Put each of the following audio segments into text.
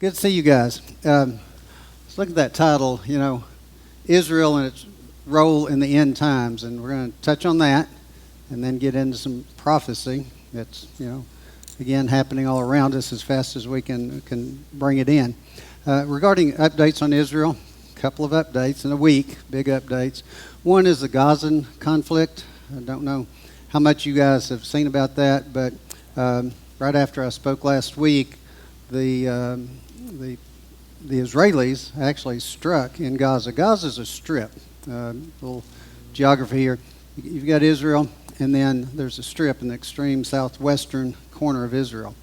Good to see you guys. Let's look at that title, Israel and its role in the end times. And we're going to touch on that and then get into some prophecy that's, again, happening all around us as fast as we can bring it in. Regarding updates on Israel, a couple of updates in a week, big updates. One is the Gazan conflict. I don't know how much you guys have seen about that, but right after I spoke last week, the Israelis actually struck in Gaza. Gaza's a strip. Little geography here. You've got Israel, and then there's a strip in the extreme southwestern corner of Israel.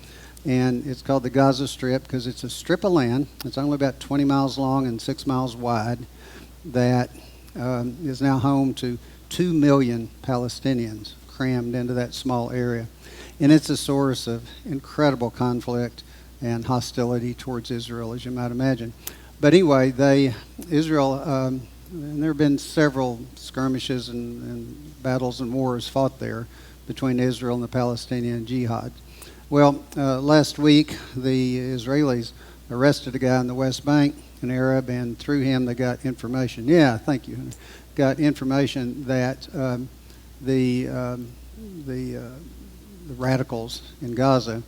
And it's called the Gaza Strip because it's a strip of land. It's only about 20 miles long and 6 miles wide that is now home to 2 million Palestinians crammed into that small area. And it's a source of incredible conflict and hostility towards Israel, as you might imagine. But anyway, Israel, and there have been several skirmishes and battles and wars fought there between Israel and the Palestinian Jihad. Well, last week, the Israelis arrested a guy in the West Bank, an Arab, and through him they got information. Yeah, thank you. Got information that the radicals in Gaza,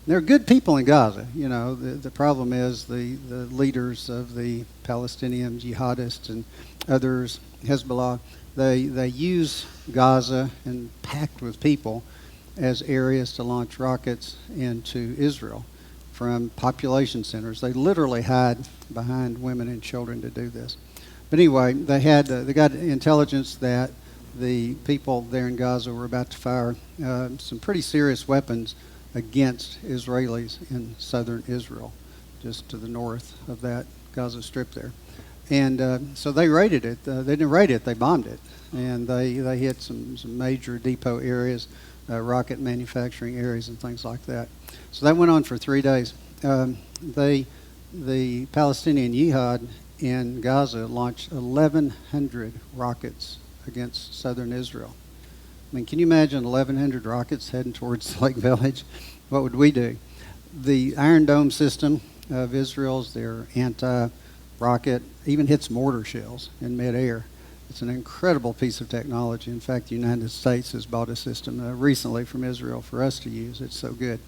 they're good people in Gaza. The problem is the leaders of the Palestinian jihadists and others, Hezbollah, they use Gaza and packed with people as areas to launch rockets into Israel from population centers. They literally hide behind women and children to do this. But anyway, they got intelligence that the people there in Gaza were about to fire some pretty serious weapons against Israelis in southern Israel, just to the north of that Gaza Strip there. And so they raided it. They didn't raid it, they bombed it. And they hit some major depot areas, rocket manufacturing areas and things like that. So that went on for 3 days. The Palestinian Jihad in Gaza launched 1,100 rockets against southern Israel. I mean, can you imagine 1,100 rockets heading towards Lake Village? What would we do? The Iron Dome system of Israel's, their anti-rocket, even hits mortar shells in midair. It's an incredible piece of technology. In fact, the United States has bought a system recently from Israel for us to use. It's so good.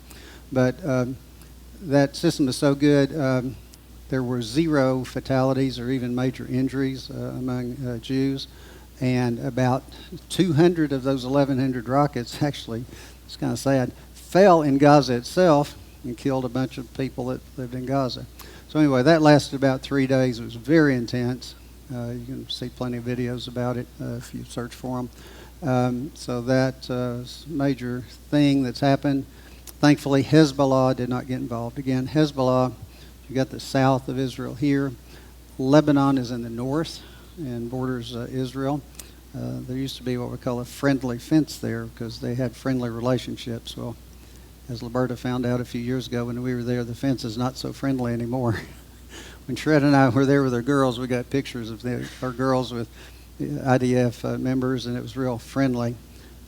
But that system is so good, there were 0 fatalities or even major injuries among Jews. And about 200 of those 1,100 rockets, actually, it's kind of sad, fell in Gaza itself and killed a bunch of people that lived in Gaza. So anyway, that lasted about 3 days. It was very intense. You can see plenty of videos about it if you search for them. So that major thing that's happened. Thankfully, Hezbollah did not get involved. Again, Hezbollah, you got the south of Israel here. Lebanon is in the north and borders Israel. There used to be what we call a friendly fence there because they had friendly relationships. Well, as Liberta found out a few years ago when we were there, the fence is not so friendly anymore. When Shred and I were there with our girls, we got pictures of our girls with IDF members, and it was real friendly.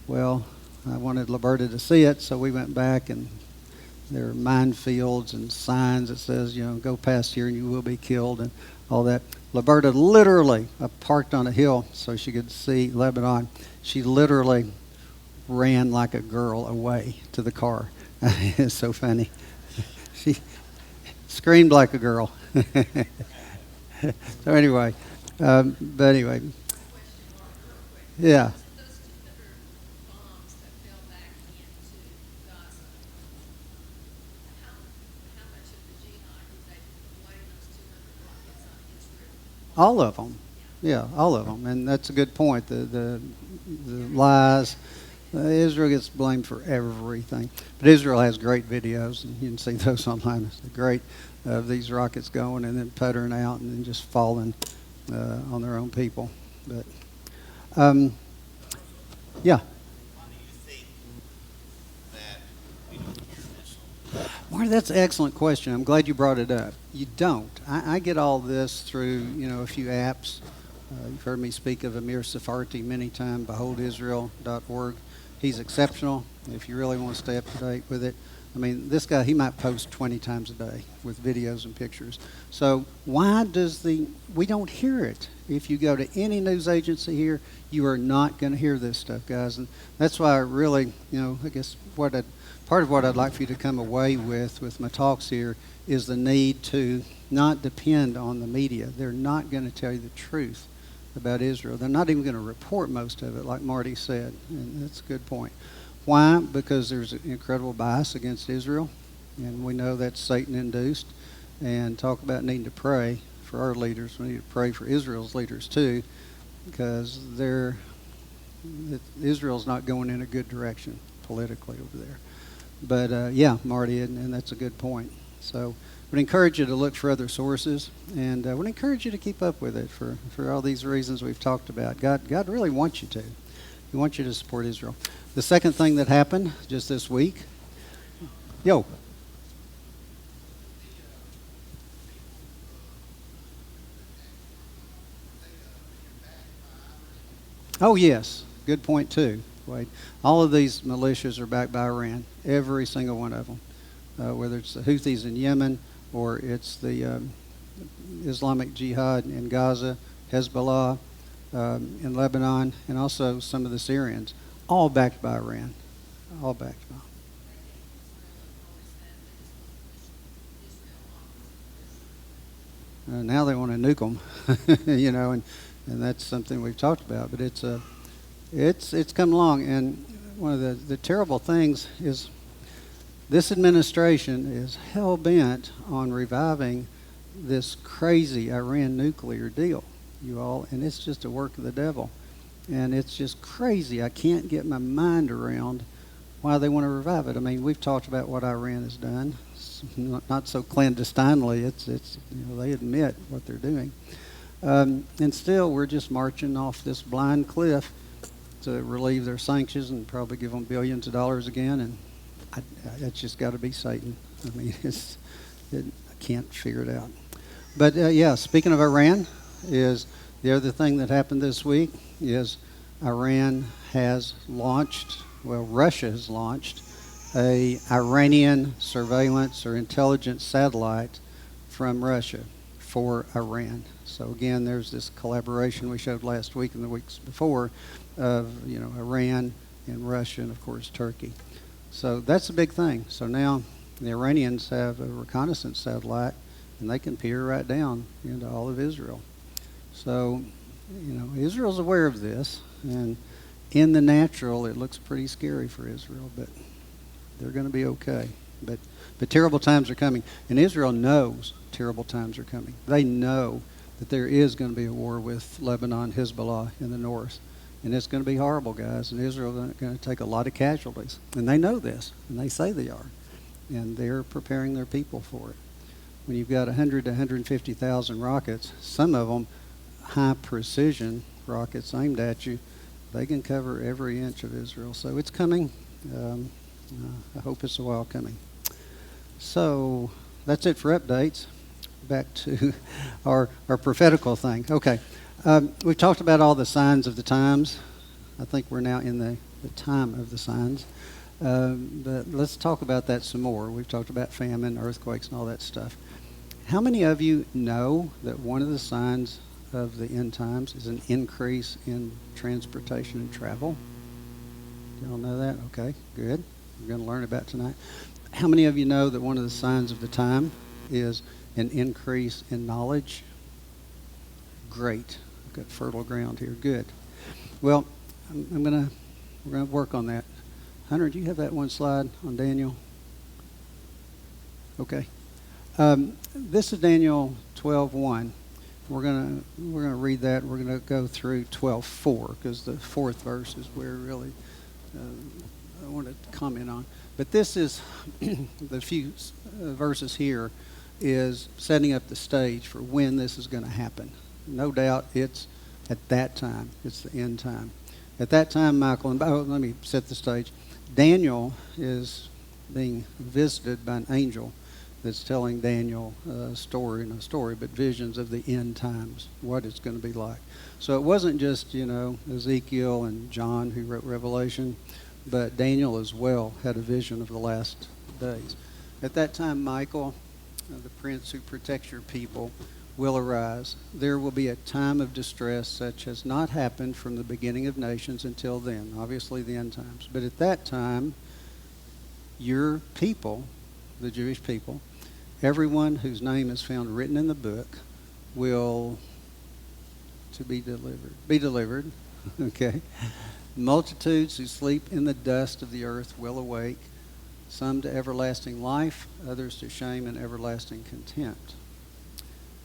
Well, I wanted Liberta to see it, so we went back, and there are minefields and signs that says, go past here and you will be killed and all that. Liberta literally parked on a hill so she could see Lebanon. She literally ran like a girl away to the car. It's so funny. She screamed like a girl. So anyway, yeah. All of them. Yeah, all of them. And that's a good point. The lies. Israel gets blamed for everything. But Israel has great videos, and you can see those online. It's great of these rockets going and then puttering out and then just falling on their own people. But, yeah. Marty, that's an excellent question. I'm glad you brought it up. You don't. I get all this through, a few apps. You've heard me speak of Amir Safarti many times, beholdisrael.org. He's exceptional if you really want to stay up to date with it. I mean, this guy, he might post 20 times a day with videos and pictures. So why does we don't hear it. If you go to any news agency here, you are not going to hear this stuff, guys. And that's why I really, I guess part of what I'd like for you to come away with my talks here is the need to not depend on the media. They're not going to tell you the truth about Israel. They're not even going to report most of it, like Marty said, and that's a good point. Why? Because there's an incredible bias against Israel, and we know that's Satan-induced. And talk about needing to pray for our leaders. We need to pray for Israel's leaders too, because Israel's not going in a good direction politically over there. But yeah, Marty, and that's a good point. So I would encourage you to look for other sources, and I would encourage you to keep up with it for all these reasons we've talked about. God really wants you to. He wants you to support Israel. The second thing that happened just this week, Oh, yes. Good point, too, Wade. All of these militias are backed by Iran, every single one of them, whether it's the Houthis in Yemen or it's the Islamic Jihad in Gaza, Hezbollah in Lebanon, and also some of the Syrians, all backed by Iran, all backed by. Now they want to nuke them, and that's something we've talked about. But it's come along, and one of the terrible things is this administration is hell bent on reviving this crazy Iran nuclear deal, you all, and it's just a work of the devil, and it's just crazy. I can't get my mind around why they want to revive it. I mean, we've talked about what Iran has done. Not so clandestinely. It's they admit what they're doing, and still we're just marching off this blind cliff to relieve their sanctions and probably give them billions of dollars again. And it's just got to be Satan. I mean, I can't figure it out. But yeah, speaking of Iran, is the other thing that happened this week is Iran has launched. Well, Russia has launched a Iranian surveillance or intelligence satellite from Russia for Iran. So again, there's this collaboration we showed last week and the weeks before of Iran and Russia and of course Turkey. So that's a big thing. So now the Iranians have a reconnaissance satellite and they can peer right down into all of Israel. So Israel's aware of this, and in the natural it looks pretty scary for Israel, but they're going to be okay. But terrible times are coming. And Israel knows terrible times are coming. They know that there is going to be a war with Lebanon, Hezbollah in the north. And it's going to be horrible, guys. And Israel is going to take a lot of casualties. And they know this. And they say they are. And they're preparing their people for it. When you've got 100 to 150,000 rockets, some of them high precision rockets aimed at you, they can cover every inch of Israel. So it's coming. I hope it's a while coming. So that's it for updates. Back to our prophetical thing. Okay. We've talked about all the signs of the times. I think we're now in the time of the signs. But let's talk about that some more. We've talked about famine, earthquakes, and all that stuff. How many of you know that one of the signs of the end times is an increase in transportation and travel? You all know that? Okay, good. We're going to learn about tonight. How many of you know that one of the signs of the time is an increase in knowledge? Great. I've got fertile ground here. Good. Well, we're going to work on that. Hunter, do you have that one slide on Daniel? Okay. This is Daniel 12:1. We're going to read that. We're going to go through 12:4 because the fourth verse is where really I want to comment on. But this is the few verses here is setting up the stage for when this is going to happen. No doubt it's at that time. It's the end time. At that time, Michael, and let me set the stage. Daniel is being visited by an angel that's telling Daniel a story, but visions of the end times, what it's going to be like. So it wasn't just, Ezekiel and John who wrote Revelation, but Daniel as well had a vision of the last days. At that time, Michael, the prince who protects your people, will arise. There will be a time of distress such as not happened from the beginning of nations until then, obviously the end times. But at that time, your people, the Jewish people, everyone whose name is found written in the book will be delivered, okay? Multitudes who sleep in the dust of the earth will awake, some to everlasting life, others to shame and everlasting contempt.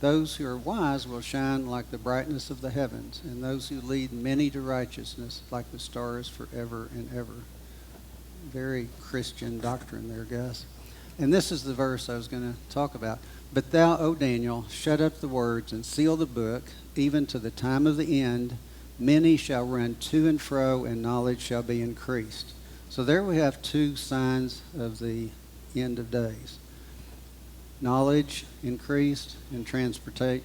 Those who are wise will shine like the brightness of the heavens, and those who lead many to righteousness like the stars forever and ever. Very Christian doctrine there, guys. And this is the verse I was going to talk about. But thou, O Daniel, shut up the words and seal the book, even to the time of the end. Many shall run to and fro, and knowledge shall be increased. So there we have two signs of the end of days. Knowledge increased, and transportation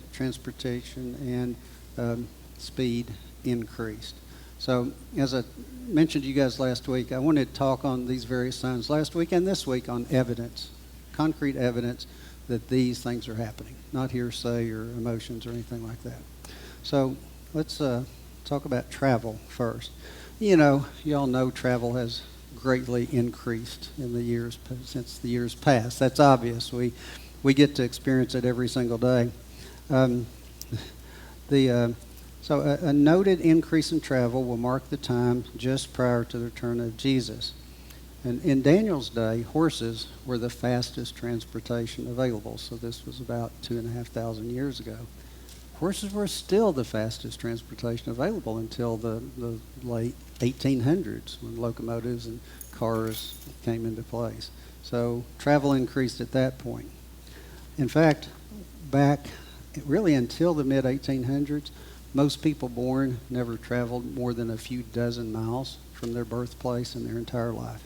and speed increased. So as I mentioned to you guys last week, I wanted to talk on these various signs last week and this week on evidence, concrete evidence that these things are happening, not hearsay or emotions or anything like that. So let's talk about travel first. You know, y'all know travel has greatly increased in the years since the years past. That's obvious. We get to experience it every single day. So a noted increase in travel will mark the time just prior to the return of Jesus. And in Daniel's day, horses were the fastest transportation available. So this was about 2,500 years ago. Horses were still the fastest transportation available until the late 1800s when locomotives and cars came into place. So travel increased at that point. In fact, back really until the mid-1800s, most people born never traveled more than a few dozen miles from their birthplace in their entire life.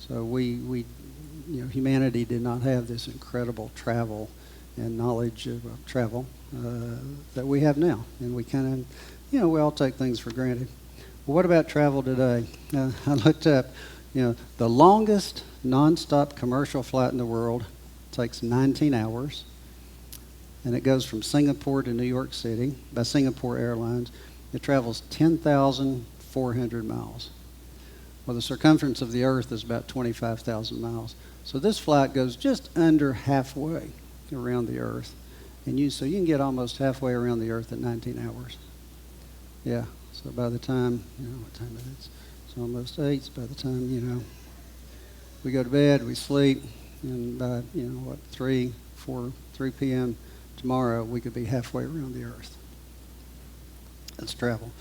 So humanity did not have this incredible travel and knowledge of travel that we have now. And we kind of, we all take things for granted. Well, what about travel today? I looked up, the longest nonstop commercial flight in the world takes 19 hours. And it goes from Singapore to New York City by Singapore Airlines. It travels 10,400 miles. Well, the circumference of the Earth is about 25,000 miles. So this flight goes just under halfway around the Earth. And so you can get almost halfway around the Earth in 19 hours. Yeah, so by the time, what time it is? It's almost 8. So by the time, we go to bed, we sleep, and by, 3 p.m., tomorrow, we could be halfway around the Earth. That's travel.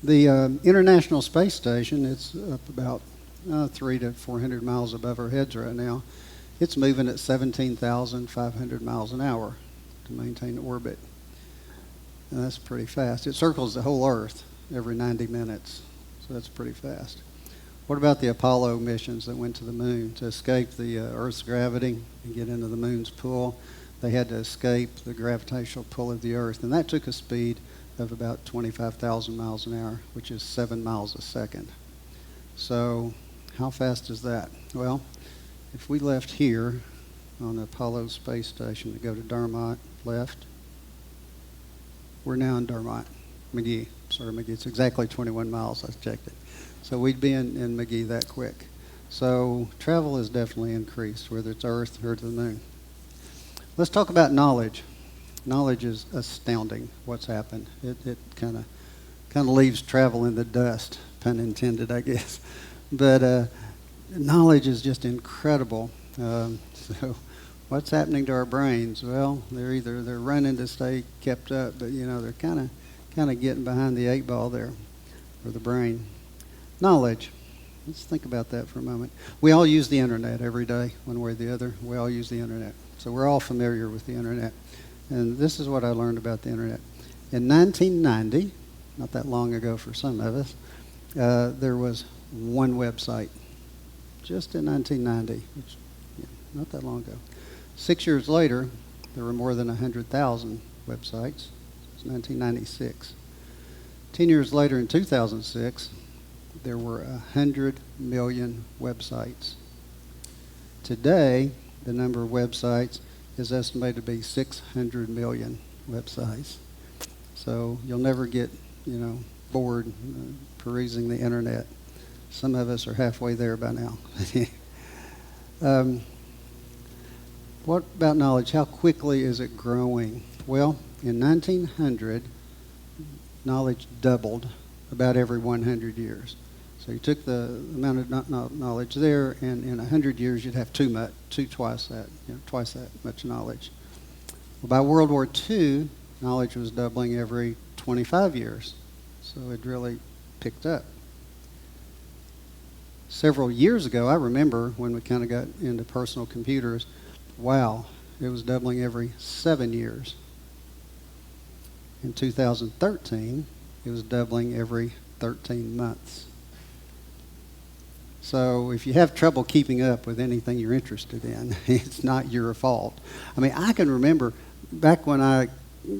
The International Space Station, it's up about 300 to 400 miles above our heads right now. It's moving at 17,500 miles an hour to maintain orbit. And that's pretty fast. It circles the whole Earth every 90 minutes, so that's pretty fast. What about the Apollo missions that went to the moon? To escape the Earth's gravity and get into the moon's pull, they had to escape the gravitational pull of the Earth. And that took a speed of about 25,000 miles an hour, which is 7 miles a second. So how fast is that? Well, if we left here on the Apollo space station to go to Dermot, left, we're now in Dermot, McGee. Sorry, McGee. It's exactly 21 miles. I checked it. So we'd be in McGee that quick. So travel has definitely increased, whether it's Earth or to the moon. Let's talk about knowledge. Knowledge is astounding what's happened. It kind of leaves travel in the dust, pun intended, I guess. But knowledge is just incredible. So what's happening to our brains? Well, they're running to stay kept up, but they're kind of getting behind the 8 ball there for the brain. Knowledge. Let's think about that for a moment. We all use the internet every day, one way or the other. We all use the internet. So we're all familiar with the internet. And this is what I learned about the internet. In 1990, not that long ago for some of us, there was one website. Just in 1990, which not that long ago. 6 years later, there were more than 100,000 websites. It's 1996. 10 years later, in 2006, there were 100 million websites. Today, the number of websites is estimated to be 600 million websites. So you'll never get, bored perusing the internet. Some of us are halfway there by now. What about knowledge? How quickly is it growing? Well, in 1900, knowledge doubled about every 100 years. So you took the amount of knowledge there, and in 100 years you'd have twice that much knowledge. Well, by World War II, knowledge was doubling every 25 years. So it really picked up. Several years ago, I remember when we kind of got into personal computers, wow, it was doubling every 7 years. In 2013, it was doubling every 13 months. So if you have trouble keeping up with anything you're interested in, it's not your fault. I mean, I can remember back when I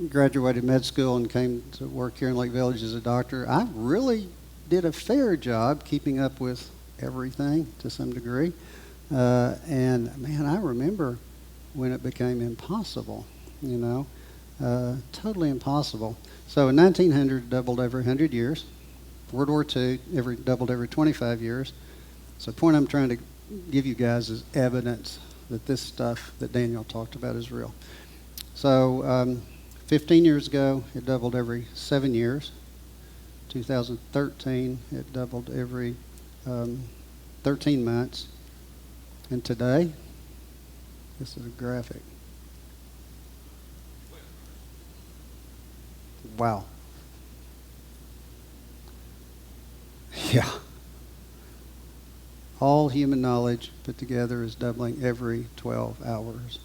graduated med school and came to work here in Lake Village as a doctor, I really did a fair job keeping up with everything to some degree. And man, I remember when it became impossible, totally impossible. So in 1900, doubled every 100 years. World War II, doubled every 25 years. So the point I'm trying to give you guys is evidence that this stuff that Daniel talked about is real. So 15 years ago, it doubled every 7 years. 2013, it doubled every 13 months. And today, this is a graphic. Wow. Yeah. All human knowledge put together is doubling every 12 hours.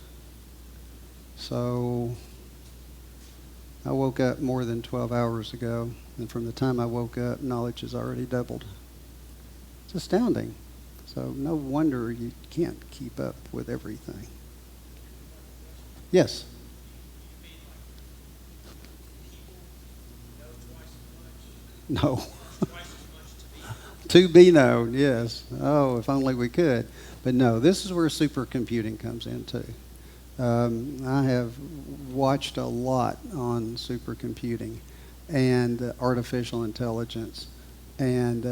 So I woke up more than 12 hours ago, and from the time I woke up, knowledge has already doubled. It's astounding. So no wonder you can't keep up with everything. Yes? No. To be known, yes. Oh, if only we could. But no, this is where supercomputing comes in too. I have watched a lot on supercomputing and artificial intelligence, and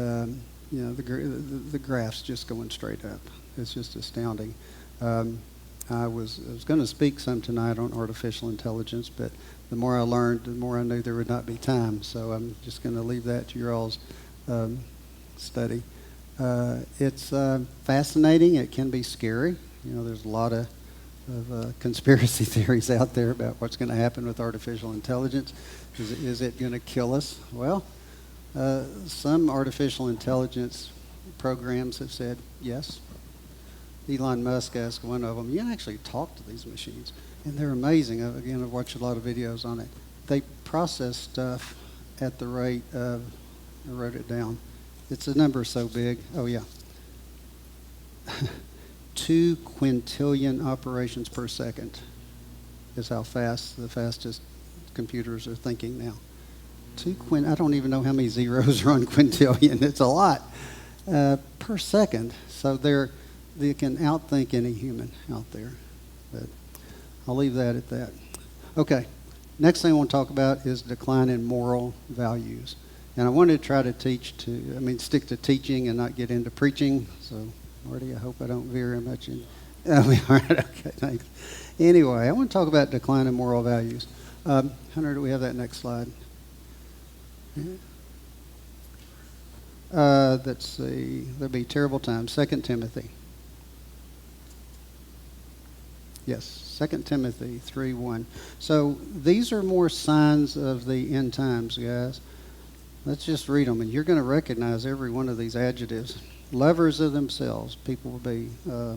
the graphs just going straight up. It's just astounding. I was going to speak some tonight on artificial intelligence, but the more I learned, the more I knew there would not be time. So I'm just going to leave that to your all's study. It's fascinating. It can be scary. There's a lot of conspiracy theories out there about what's going to happen with artificial intelligence. Is it going to kill us? Well, some artificial intelligence programs have said yes. Elon Musk asked one of them, you can actually talk to these machines. And they're amazing. Again, I've watched a lot of videos on it. They process stuff at the rate of, I wrote it down. It's a number so big. Oh, yeah. 2 quintillion operations per second is how fast the fastest computers are thinking now. I don't even know how many zeros are on quintillion. It's a lot per second. So they can outthink any human out there. But I'll leave that at that. Okay, next thing I want to talk about is decline in moral values. And I wanted to try to stick to teaching and not get into preaching. So, Marty, I hope I don't veer much in. All right, okay, thanks. Anyway, I want to talk about decline in moral values. Hunter, do we have that next slide? Let's see. There'll be terrible times. 2 Timothy. Yes, 2 Timothy 3:1. So these are more signs of the end times, guys. Let's just read them, and you're going to recognize every one of these adjectives. Lovers of themselves. People will be, there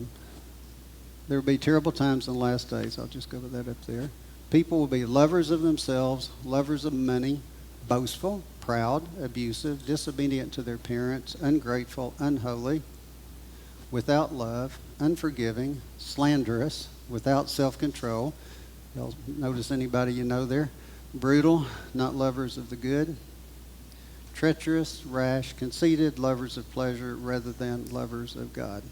will be terrible times in the last days. I'll just go with that up there. People will be lovers of themselves, lovers of money, boastful, proud, abusive, disobedient to their parents, ungrateful, unholy, without love, unforgiving, slanderous, without self-control. Y'all notice anybody you know there? Brutal, not lovers of the good, treacherous, rash, conceited, lovers of pleasure rather than lovers of God.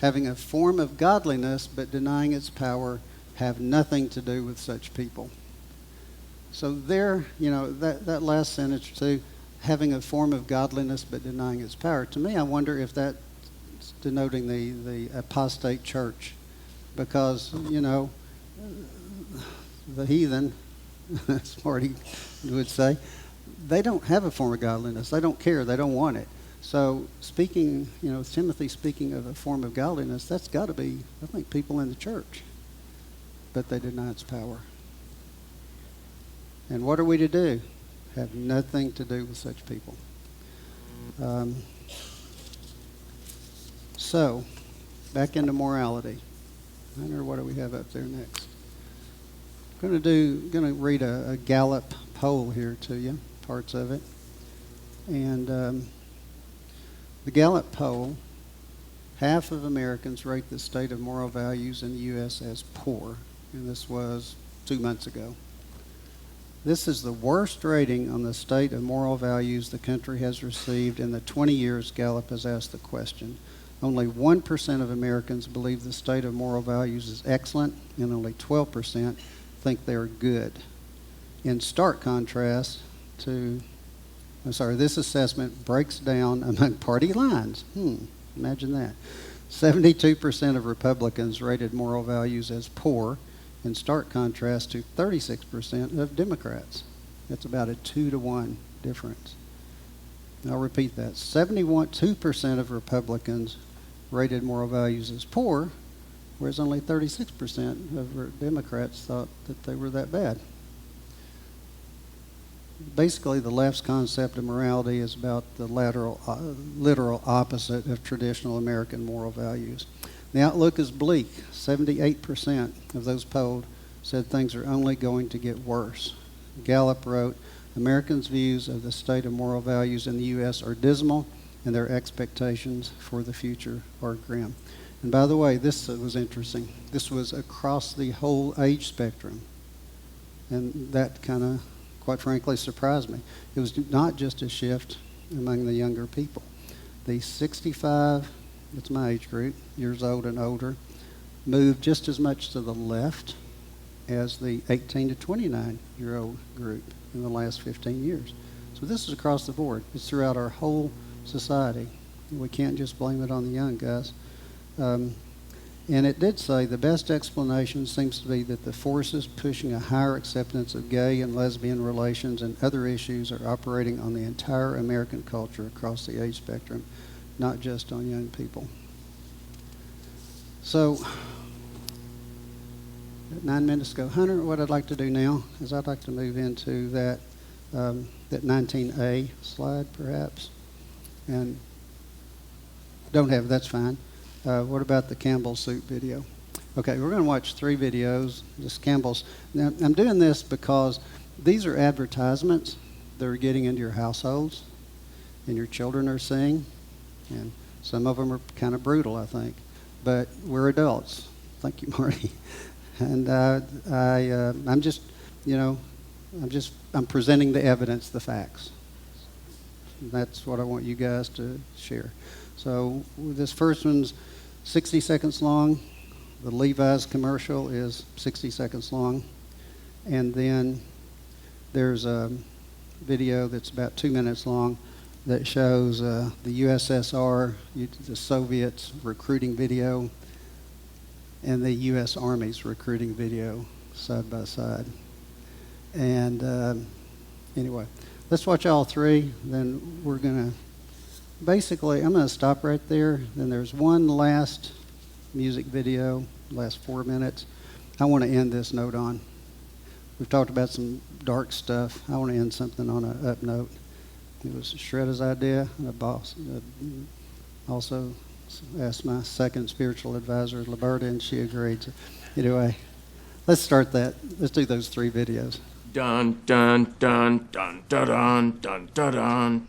Having a form of godliness but denying its power have nothing to do with such people. So there, that last sentence or two, having a form of godliness but denying its power, to me, I wonder if that's denoting the apostate church. Because, the heathen, as Marty would say, they don't have a form of godliness. They don't care. They don't want it. So speaking, Timothy speaking of a form of godliness, that's got to be, I think, people in the church. But they deny its power. And what are we to do? Have nothing to do with such people. So, back into morality. I wonder what do we have up there next. I'm going to read a Gallup poll here to you, parts of it. And the Gallup poll, half of Americans rate the state of moral values in the U.S. as poor. And this was 2 months ago. This is the worst rating on the state of moral values the country has received in the 20 years Gallup has asked the question. Only 1% of Americans believe the state of moral values is excellent, and only 12% think they are good. In stark contrast to, this assessment breaks down among party lines. Imagine that. 72% of Republicans rated moral values as poor, in stark contrast to 36% of Democrats. That's about a 2-to-1 difference. I'll repeat that. 2% of Republicans rated moral values as poor, whereas only 36% of Democrats thought that they were that bad. Basically, the left's concept of morality is about the literal opposite of traditional American moral values. The outlook is bleak. 78% of those polled said things are only going to get worse. Gallup wrote, Americans' views of the state of moral values in the U.S. are dismal, and their expectations for the future are grim. And by the way, this was interesting. This was across the whole age spectrum. And that kind of, quite frankly, surprised me. It was not just a shift among the younger people. The 65, that's my age group, years old and older, moved just as much to the left as the 18 to 29-year-old group in the last 15 years. So this is across the board. It's throughout our whole society. We can't just blame it on the young guys. And it did say the best explanation seems to be that the forces pushing a higher acceptance of gay and lesbian relations and other issues are operating on the entire American culture across the age spectrum, not just on young people. So, 9 minutes ago, Hunter, what I'd like to do now is I'd like to move into that 19A slide, perhaps. And don't have it, that's fine. What about the Campbell soup video? Okay, we're going to watch 3 videos, just Campbell's. Now, I'm doing this because these are advertisements that are getting into your households, and your children are seeing, and some of them are kind of brutal, I think. But we're adults. Thank you, Marty. And I'm just, I'm presenting the evidence, the facts. That's what I want you guys to share. So this first one's 60 seconds long. The Levi's commercial is 60 seconds long. And then there's a video that's about 2 minutes long that shows the USSR, the Soviets recruiting video, and the U.S. Army's recruiting video side by side. And anyway, let's watch all 3. Then we're going to, basically, I'm going to stop right there. Then there's one last music video, last 4 minutes. I want to end this note on. We've talked about some dark stuff. I want to end something on an up note. It was Shredda's idea. And a boss also asked my second spiritual advisor, Liberta, and she agreed. So anyway, let's start that. Let's do those 3 videos. Dun dun dun dun dun dun dun dun dun.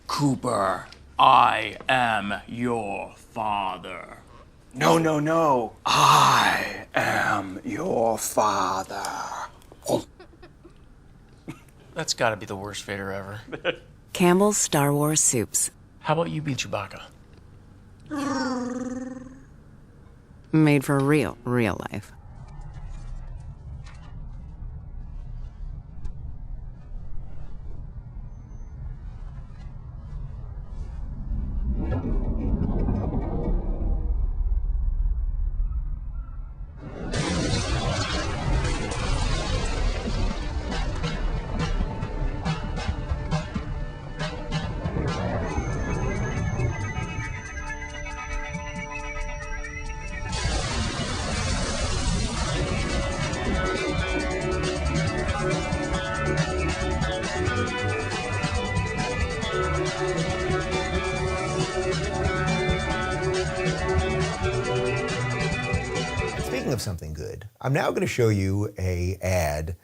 Cooper, I am your father. No, no, no. I am your father. That's gotta be the worst Vader ever. Campbell's Star Wars Soups. How about you be Chewbacca? Made for real life. Speaking of something good, I'm now going to show you an ad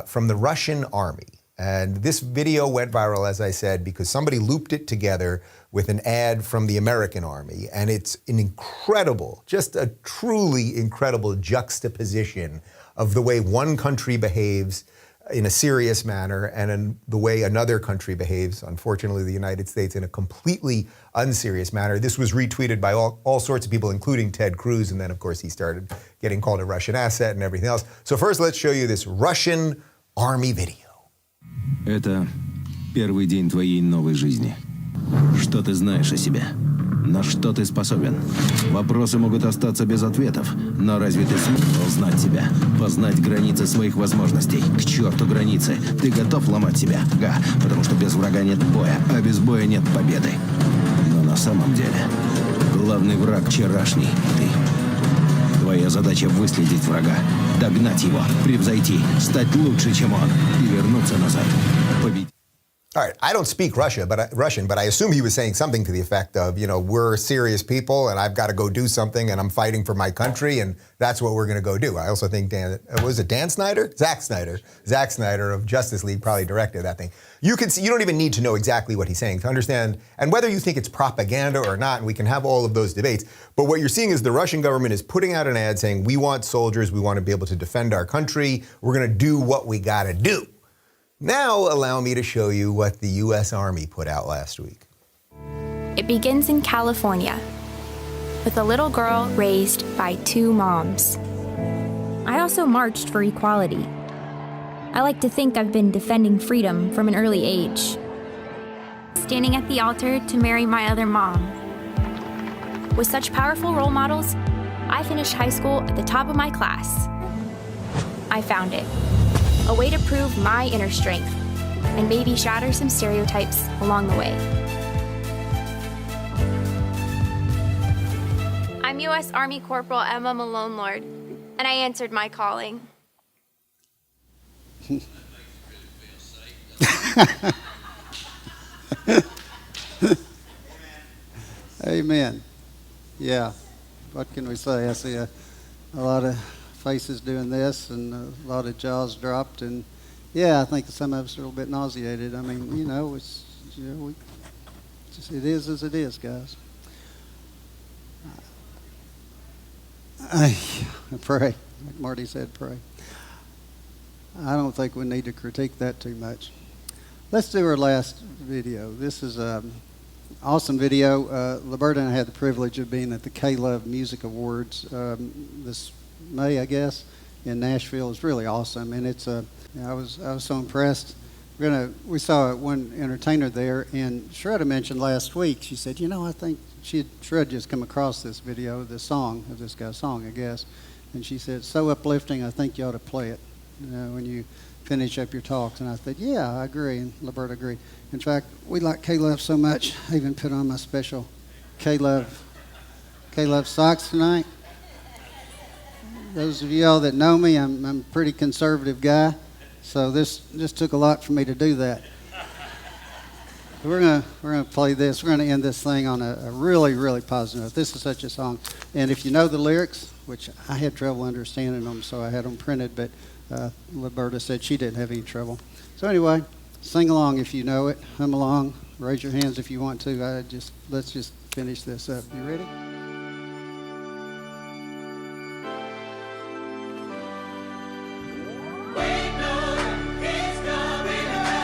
from the Russian army. And this video went viral, as I said, because somebody looped it together with an ad from the American army. And it's an incredible, just a truly incredible juxtaposition of the way one country behaves in a serious manner and in the way another country behaves, unfortunately the United States, in a completely unserious manner. This was retweeted by all sorts of people, including Ted Cruz, and then of course he started getting called a Russian asset and everything else. So first let's show you this Russian army video. Это первый день твоей новой жизни. Что ты знаешь о себе? На что ты способен? Вопросы могут остаться без ответов, но разве ты сможешь узнать себя? Познать границы своих возможностей? К черту границы! Ты готов ломать себя? Ага, потому что без врага нет боя, а без боя нет победы. Но на самом деле, главный враг вчерашний — ты. Твоя задача — выследить врага, догнать его, превзойти, стать лучше, чем он, и вернуться назад. Победить. All right, I don't speak Russian, but I assume he was saying something to the effect of, you know, we're serious people and I've got to go do something and I'm fighting for my country and that's what we're going to go do. I also think was it Dan Snyder? Zack Snyder of Justice League probably directed that thing. You can see, you don't even need to know exactly what he's saying to understand, and whether you think it's propaganda or not, and we can have all of those debates, but what you're seeing is the Russian government is putting out an ad saying, we want soldiers, we want to be able to defend our country, we're going to do what we got to do. Now allow me to show you what the U.S. Army put out last week. It begins in California, with a little girl raised by two moms. I also marched for equality. I like to think I've been defending freedom from an early age. Standing at the altar to marry my other mom. With such powerful role models, I finished high school at the top of my class. I found it. A way to prove my inner strength and maybe shatter some stereotypes along the way. I'm U.S. Army Corporal Emma Malone Lord, and I answered my calling. Amen. Yeah. What can we say? I see a lot of faces doing this and a lot of jaws dropped, and yeah, I think some of us are a little bit nauseated. I mean, you know, it's, you know, it is as it is, guys. I pray, like Marty said, pray. I don't think we need to critique that too much. Let's do our last video. This is an awesome video. Liberta and I had the privilege of being at the K-Love Music Awards this May, I guess, in Nashville. It's really awesome, and it's I was so impressed. We saw one entertainer there, and Shredda mentioned last week. She said, you know, I think Shredda just come across this video, this song of this guy's song, I guess, and she said, so uplifting. I think you ought to play it, you know, when you finish up your talks. And I said, yeah, I agree, and Liberta agreed. In fact, we like K-Love so much, I even put on my special K-Love socks tonight. Those of y'all that know me, I'm a pretty conservative guy, so this just took a lot for me to do that. We're gonna play this. We're gonna end this thing on a really, really positive note. This is such a song, and if you know the lyrics, which I had trouble understanding them, so I had them printed, but Liberta said she didn't have any trouble. So anyway, sing along if you know it. Hum along. Raise your hands if you want to. Let's just finish this up. You ready? We know he's coming.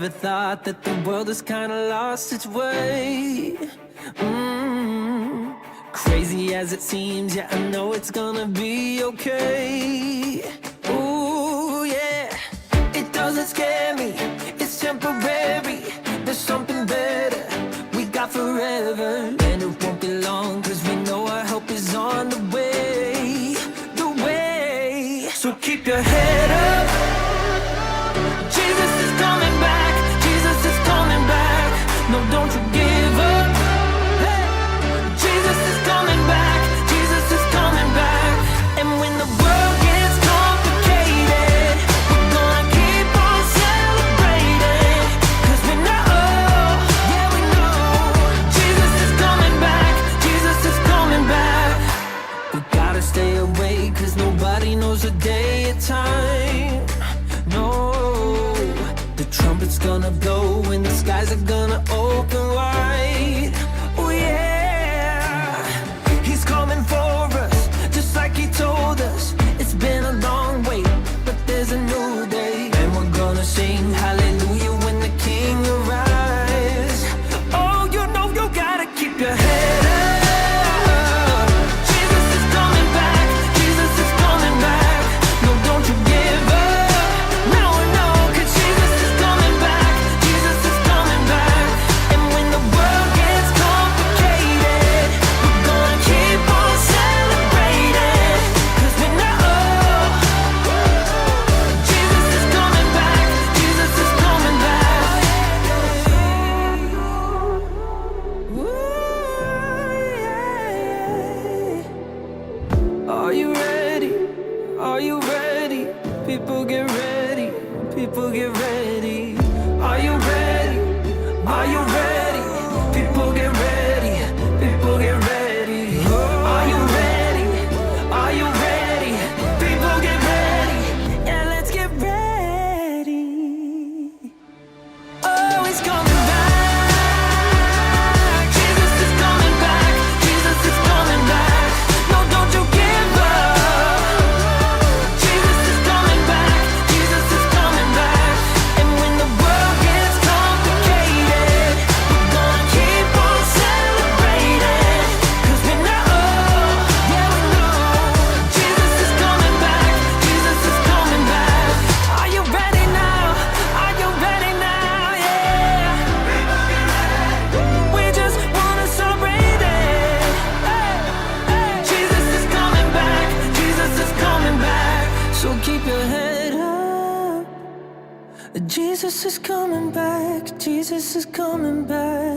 ever thought that the world has kinda lost its way? Crazy as it seems, yeah, I know it's gonna be okay. Ooh, yeah, it doesn't scare me, it's temporary. There's something better we got forever, and it won't be long, cause we know our help is on the way. The way. So keep your head up, Jesus is coming back, Jesus is coming back. No, don't you give up. Hey. Jesus is coming back, Jesus is coming back. And when the world gets complicated, we're gonna keep on celebrating, cause we know, yeah we know, Jesus is coming back, Jesus is coming back. We gotta stay awake, cause nobody knows the day or time. No, the trumpet's gonna blow and the skies are gonna open wide. Oh yeah, he's coming for us, just like he told us. It's been a long wait, but there's a new day, and we're gonna sing hallelujah when the King arrives. Oh, you know you gotta keep your head up. Jesus is coming back, Jesus is coming back. No, don't you give up. No, no, cause Jesus is coming back, Jesus is coming back. And when the world gets complicated, we're gonna keep on celebrating, cause we know, Jesus is coming back, Jesus is coming back. Ooh, yeah. Are you ready? Are you ready? People get ready. People get ready. Are you ready? Are you ready? People get ready. People get ready. Are you ready? Are you ready? People get ready. Yeah, let's get ready. Oh, he's coming back. Jesus is coming back. Jesus is coming back. No, don't you give up. Jesus is coming back. Jesus is coming back. And when the world gets complicated, we're gonna keep on celebrating, cause we know, yeah we know, Jesus is coming back. Jesus is coming back. Are you ready now? Are you ready now? Yeah. We just wanna celebrate it. Hey, hey. Jesus is coming back. Jesus is coming back. So keep your head up. Jesus is coming back. Jesus is coming back.